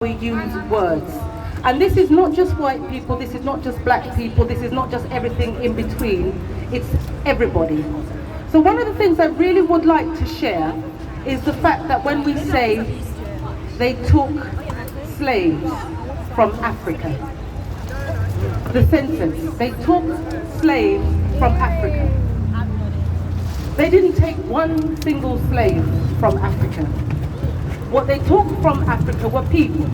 we use words. And this is not just white people, this is not just black people, this is not just everything in between, it's everybody. So one of the things I really would like to share is the fact that when we say they took slaves from Africa, the sentence, they took slaves from Africa. They didn't take one single slave from Africa. What they took from Africa were people.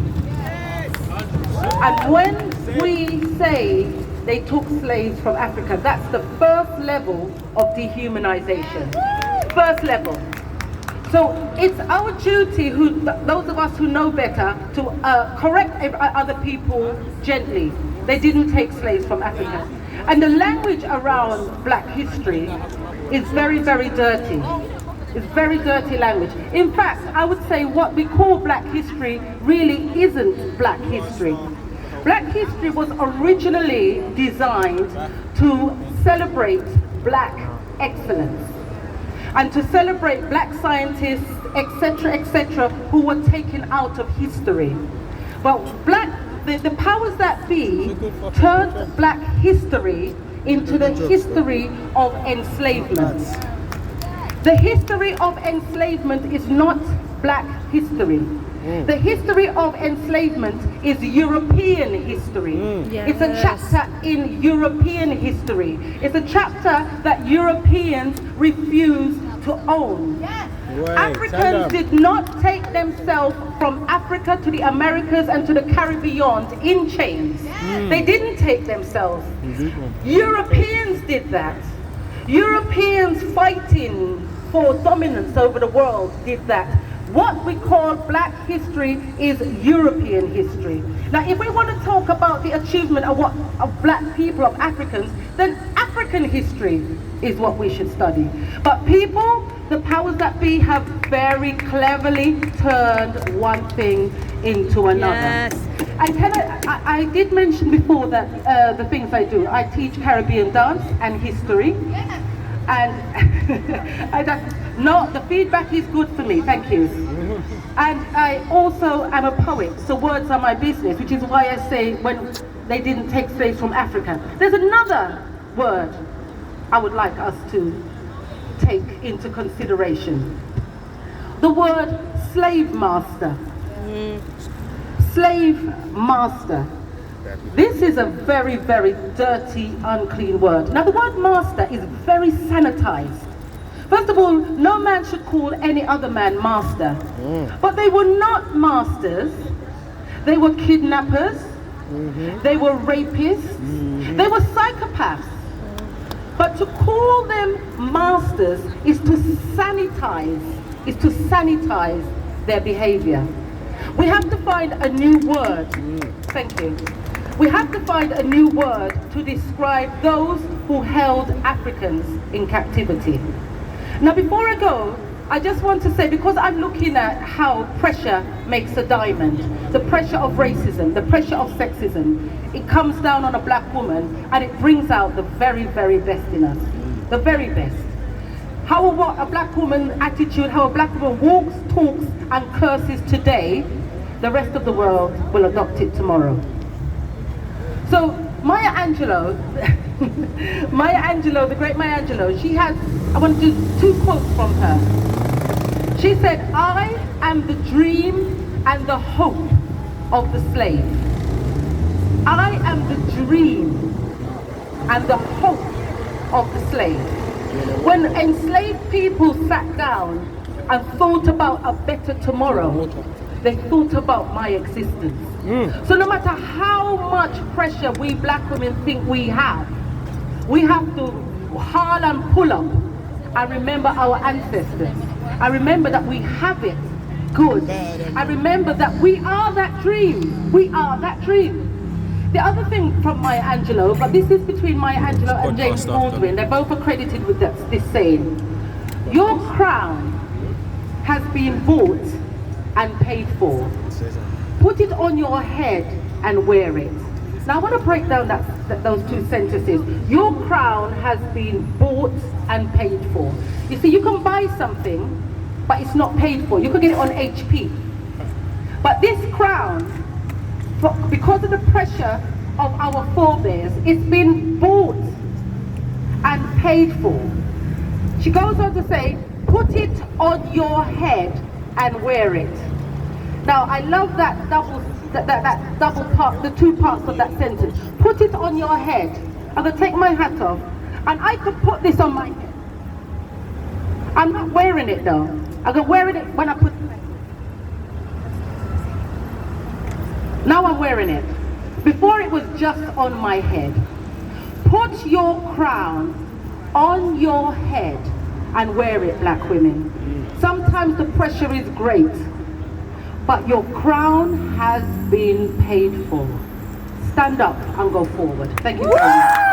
And when we say they took slaves from Africa, that's the first level of dehumanization. First level. So it's our duty, those of us who know better, to correct other people gently. They didn't take slaves from Africa. And the language around black history is very, very dirty. It's very dirty language. In fact, I would say what we call black history really isn't black history. Black history was originally designed to celebrate black excellence and to celebrate black scientists, etc., who were taken out of history. But the powers that be turned black history into the history of enslavement. The history of enslavement is not black history. The history of enslavement is European history. Yes. It's a chapter in European history. It's a chapter that Europeans refuse to own. Yes. Africans did not take themselves from Africa to the Americas and to the Caribbean in chains. They didn't take themselves. Europeans did that. Europeans fighting for dominance over the world did that. What we call black history is European history. Now, if we want to talk about the achievement of black people, of Africans, then African history is what we should study. But people, the powers that be, have very cleverly turned one thing into another. Yes. And I did mention before that the things I do. I teach Caribbean dance and history. And the feedback is good for me, thank you. And I also am a poet, so words are my business, which is why I say when they didn't take slaves from Africa. There's another word I would like us to take into consideration. The word slave master. Slave master. This is a very, very dirty, unclean word. Now the word master is very sanitized. First of all, no man should call any other man master. But they were not masters. They were kidnappers. They were rapists. They were psychopaths. But to call them masters is to sanitize their behavior. We have to find a new word. Thank you. We have to find a new word to describe those who held Africans in captivity. Now before I go, I just want to say, because I'm looking at how pressure makes a diamond, the pressure of racism, the pressure of sexism, it comes down on a black woman and it brings out the very, very best in us, the very best. How a black woman attitude, how a black woman walks, talks and curses today, the rest of the world will adopt it tomorrow. So Maya Angelou, the great Maya Angelou, I want to do two quotes from her. She said, "I am the dream and the hope of the slave. I am the dream and the hope of the slave." When enslaved people sat down and thought about a better tomorrow, they thought about my existence. So no matter how much pressure we black women think we have to haul and pull up and remember our ancestors. I remember that we have it good. I remember that we are that dream. We are that dream. The other thing from Maya Angelou, but this is between Maya Angelou and James Baldwin, they're both accredited with this saying: your crown has been bought and paid for. Put it on your head and wear it. Now I want to break down those two sentences. Your crown has been bought and paid for. You see, you can buy something, but it's not paid for. You could get it on HP. But this crown, because of the pressure of our forebears, it's been bought and paid for. She goes on to say, put it on your head and wear it. Now, I love that double part, the two parts of that sentence. Put it on your head. I'm going to take my hat off, and I could put this on my head. I'm not wearing it though. I'm going to wear it when I put it. Now I'm wearing it. Before it was just on my head. Put your crown on your head and wear it, black women. Sometimes the pressure is great, but your crown has been paid for. Stand up and go forward. Thank you very much.